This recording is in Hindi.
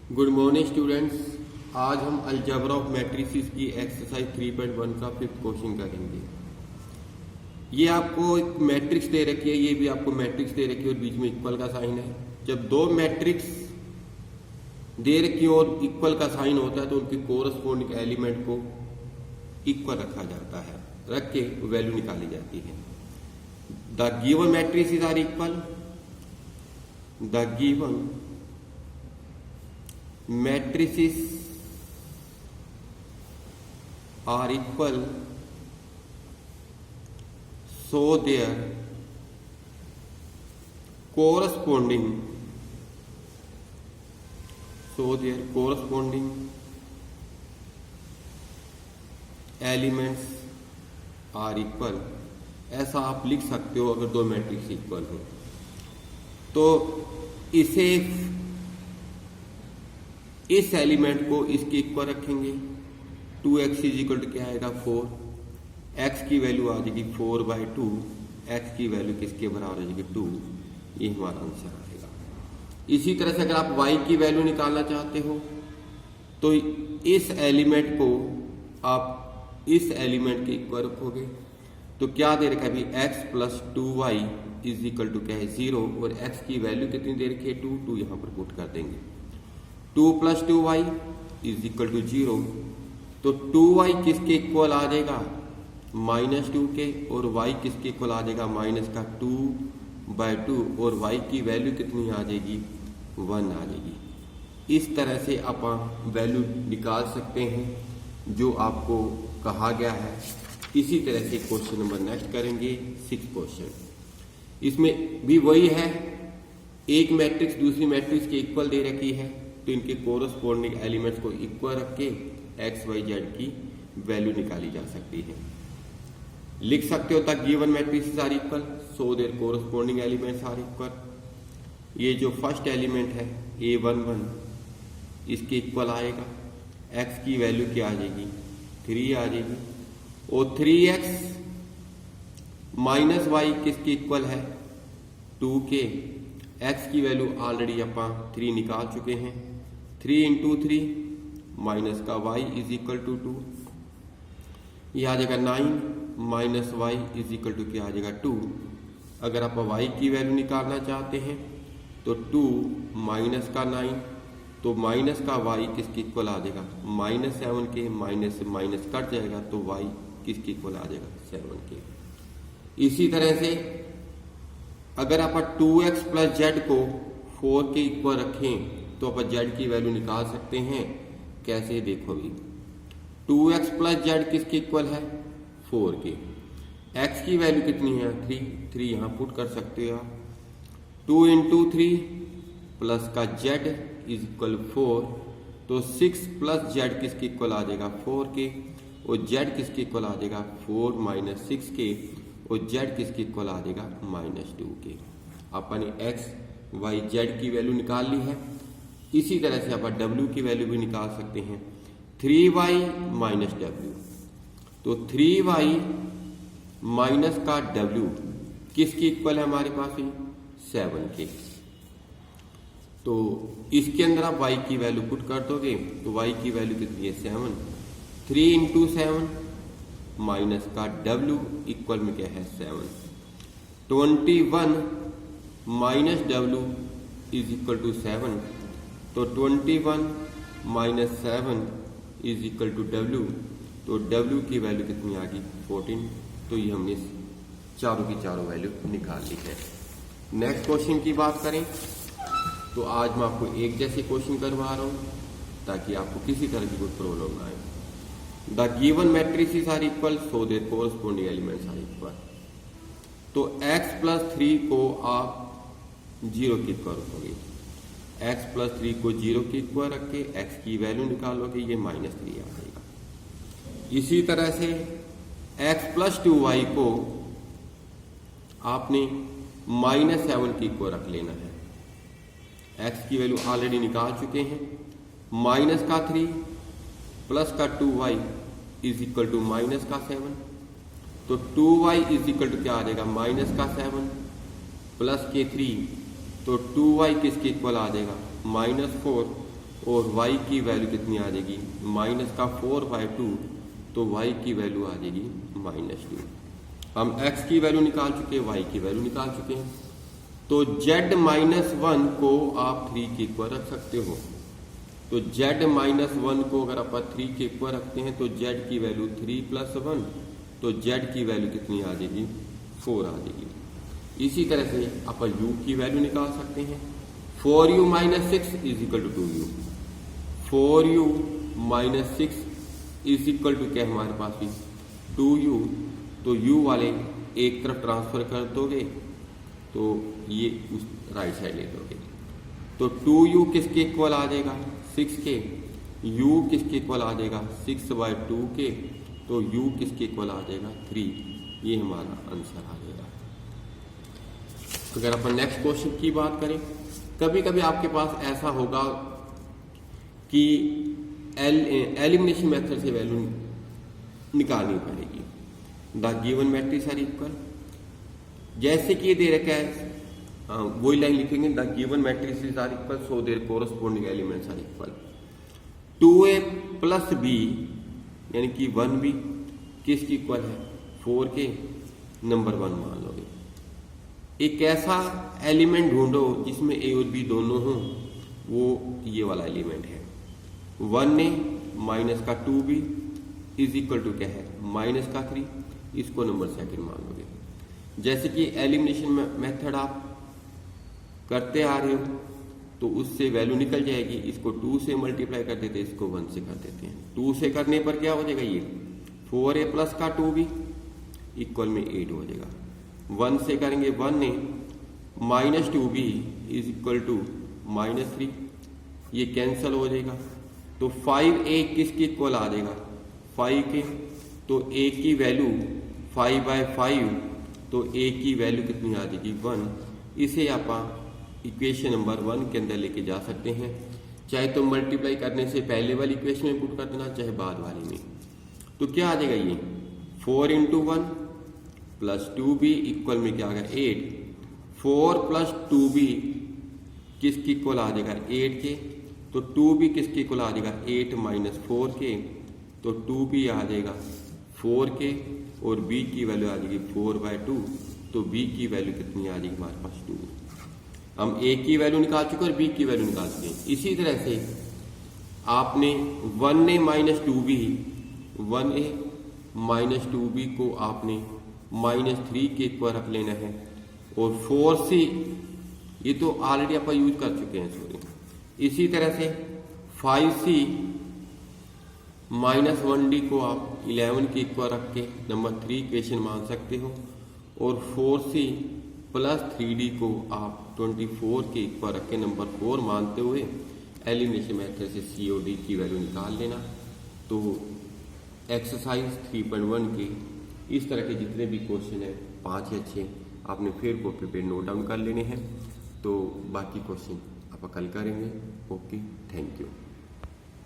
Good morning students. आज हम अलजेब्रा ऑफ मैट्रिसेस की एक्सरसाइज 3.1 का फिफ्थ क्वेश्चन करेंगे। ये आपको एक मैट्रिक्स दे रखी है, ये भी आपको मैट्रिक्स दे रखी है और बीच में इक्वल का साइन है। जब दो मैट्रिक्स दे रखी हो और इक्वल का साइन होता है तो उनके कोरस्पोंडिंग एलिमेंट को इक्वल रखा जाता है, रख के वैल्यू निकाली जाती है। The given matrices are equal, the given matrices are equal, so their corresponding elements are equal। ऐसा आप लिख सकते हो अगर दो मैट्रिक्स इक्वल हो तो इसे इस एलिमेंट को इसके इक्वल रखेंगे। 2x इज इक्वल टू क्या आएगा 4, x की वैल्यू आ जाएगी 4/2, x की वैल्यू किसके बराबर आ जाएगी 2, ये हमारा आंसर आएगा। इसी तरह से अगर आप y की वैल्यू निकालना चाहते हो तो इस एलिमेंट को आप इस एलिमेंट के इक्वल रखोगे तो क्या दे रखा है अभी x plus 2y is equal to क्या है 0 और x की वैल्यू कितनी दे रखी है 2 यहां पर पुट कर देंगे। 2 plus 2y is equal to 0, तो 2y किसके इक्वल आ जाएगा -2 के और y किसके इक्वल आ जाएगा माइनस का 2/2 और y की वैल्यू कितनी आ जाएगी 1 आ जाएगी। इस तरह से आप वैल्यू निकाल सकते हैं जो आपको कहा गया है। इसी तरह से क्वेश्चन नंबर नेक्स्ट करेंगे 6 क्वेश्चन। इसमें भी वही है, एक मैट्रिक्स दूसरी मैट्रिक्स के इक्वल दे रखी है तो इनके कोरस्पोंडिंग एलिमेंट्स को इक्वल रख के एक्स वाई जेड की वैल्यू निकाली जा सकती है। लिख सकते हो तक given matrices are equal, so their corresponding elements are equal. ये जो फर्स्ट एलिमेंट है a11 इसके इक्वल आएगा, x की वैल्यू क्या आ जाएगी 3 आ जाएगी और 3x माइनस वाई किसके इक्वल है 2 के। x की वैल्यू ऑलरेडी अपन 3 निकाल चुके हैं, 3 इंटू 3 माइनस का y इज इक्वल टू 2, यह आ जाएगा 9 minus y is equal to क्या आ जाएगा 2। अगर आप y की वैल्यू निकालना चाहते हैं तो 2 माइनस का 9 तो माइनस का y किसके इक्वल आ जाएगा -7 के, माइनस से माइनस कट जाएगा तो y किसके इक्वल आ जाएगा 7 के। इसी तरह से अगर आप 2x प्लस जेड को 4 के इक्वल रखें तो आप जेड की वैल्यू निकाल सकते हैं। कैसे देखो भी 2x प्लस जेड किसके इक्वल है 4 के। x की वैल्यू कितनी है 3 यहां पुट कर सकते हो आप। 2 इंटू 3 प्लस का z इज इक्वल 4 तो 6 प्लस z किसके इक्वल आ जाएगा 4 के और z किसके इक्वल आ जाएगा 4 माइनस 6 के और z किसके इक्वल आ जाएगा -2 के। अपन x y z की वैल्यू निकाल ली है। इसी तरह से अपन w की वैल्यू भी निकाल सकते हैं 3y माइनस w, तो 3y माइनस का w किसके इक्वल है हमारे पास 7 के। तो इसके अंदर आप y की वैल्यू पुट कर दोगे तो y की वैल्यू कितनी है 7, 3 इंटू 7 माइनस का w इक्वल में क्या है 7, 21 minus w is equal to 7, तो 21 minus 7 is equal to w, तो w की वैल्यू कितनी आ गई 14। तो ये हमने चारों की चारों वैल्यू निकाल ली है। नेक्स्ट क्वेश्चन की बात करें तो आज मैं आपको एक जैसे क्वेश्चन करवा रहा हूं ताकि आपको किसी तरह की कोई प्रॉब्लम ना आए। The given matrices are equal, so their corresponding elements are equal. तो x प्लस 3 को आप 0 के इक्वल रखोगे, x प्लस 3 को 0 के इक्वल रख के x की वैल्यू निकालोगे, ये -3 आ जाएगा। इसी तरह से x प्लस 2y को आपने -7 के इक्वल रख लेना है। x की वैल्यू ऑलरेडी निकाल चुके हैं, माइनस का 3 प्लस का 2y is equal to minus का 7, तो 2y इज इक्वल टू क्या आ जाएगा माइनस का 7 प्लस के 3, तो 2y किसके इक्वल आ जाएगा -4 और y की वैल्यू कितनी आ जाएगी माइनस का 4/2, तो y की वैल्यू आ जाएगी -2। हम x की वैल्यू निकाल चुके हैं, y की वैल्यू निकाल चुके हैं, तो z-1 को आप 3 के इक्वल रख सकते हो। तो z-1 को अगर आप 3 के इक्वल रखते हैं तो z की वैल्यू 3 + 1, तो z की वैल्यू कितनी आ जाएगी 4 आ जाएगी। इसी तरह से आप u की वैल्यू निकाल सकते हैं। 4u - 6 = 2u, 4u - 6 = क्या हमारे पास भी 2u, तो u वाले एक तरफ ट्रांसफर कर दोगे तो ये उस राइट साइड ले दोगे, तो 2u किसके इक्वल आ जाएगा 6 के, u किसके इक्वल आ जाएगा 6/2 के, तो u किसके इक्वल आ जाएगा 3। ये हमारा आंसर आ जाएगा। अगर अपन नेक्स्ट क्वेश्चन की बात करें, कभी कभी आपके पास ऐसा होगा कि एलिमिनेशन मेथड से वैल्यू निकालनी पड़ेगी। The given matrix are equal, जैसे कि ये दे रखा है वही लाइन लिखेंगे, the given matrix are equal so their corresponding elements are equal. 2a + b यानी कि 1b किसकी इक्वल है 4 के, नंबर 1 मान लोगे। एक ऐसा एलिमेंट ढूंढो जिसमें a और b दोनों हों, वो ये वाला एलिमेंट है। 1a माइनस का 2b = क्या है -3, इसको नंबर सेकंड मान लोगे। जैसे कि एलिमिनेशन मेथड आप करते आ रहे हो तो उससे वैल्यू निकल जाएगी, इसको 2 से मल्टीप्लाई कर देते हैं, इसको 1 से कर देते हैं। 2 से करने पर क्या हो जाएगा ये 4a + का 2b इक्वल में 8 हो जाएगा। 1 से करेंगे 1a -2b = -3, ये कैंसल हो जाएगा। तो 5a किसके इक्वल आ जाएगा 5 के, तो a की वैल्यू 5/5, तो a की वैल्यू कितनी आ जाएगी 1। इसे आप इक्वेशन नंबर 1 के अंदर लेके जा सकते हैं, चाहे तो मल्टीप्लाई करने से पहले वाली इक्वेशन में पुट कर देना, चाहे बाद वाली में। तो क्या आ जाएगा ये 4 × 1 + 2b इक्वल में क्या आ गया 8। 4 + 2b किसकी इक्वल आ जाएगा 8 के, तो 2b किसकी इक्वल आ जाएगा 8 - 4 के, तो 2b आ जाएगा 4 के, और b की वैल्यू आ जाएगी 4/2, तो b की वैल्यू कितनी आ जाएगी हमारे पास 2। हम a की वैल्यू निकाल चुके और b की वैल्यू निकाल चुके हैं। इसी तरह से आपने 1a - 2b 1a - 2b को आपने -3 के इक्वल रख लेना है, और 4c ये तो ऑलरेडी आप यूज कर चुके हैं सॉरी। इसी तरह से 5c - 1d को आप 11 के इक्वल रख के नंबर 3 इक्वेशन मान सकते हो, और 4c + 3d को आप 24 के इक्वल रख के नंबर 4 मानते हुए एलिमिनेशन मेथड से c और d की वैल्यू निकाल लेना। तो एक्सरसाइज 3.1 के इस तरह के जितने भी क्वेश्चन हैं 5 या 6 आपने फिर कॉपी पे नोट डाउन कर लेने हैं। तो बाकी क्वेश्चन आप कल करेंगे। Okay, thank you.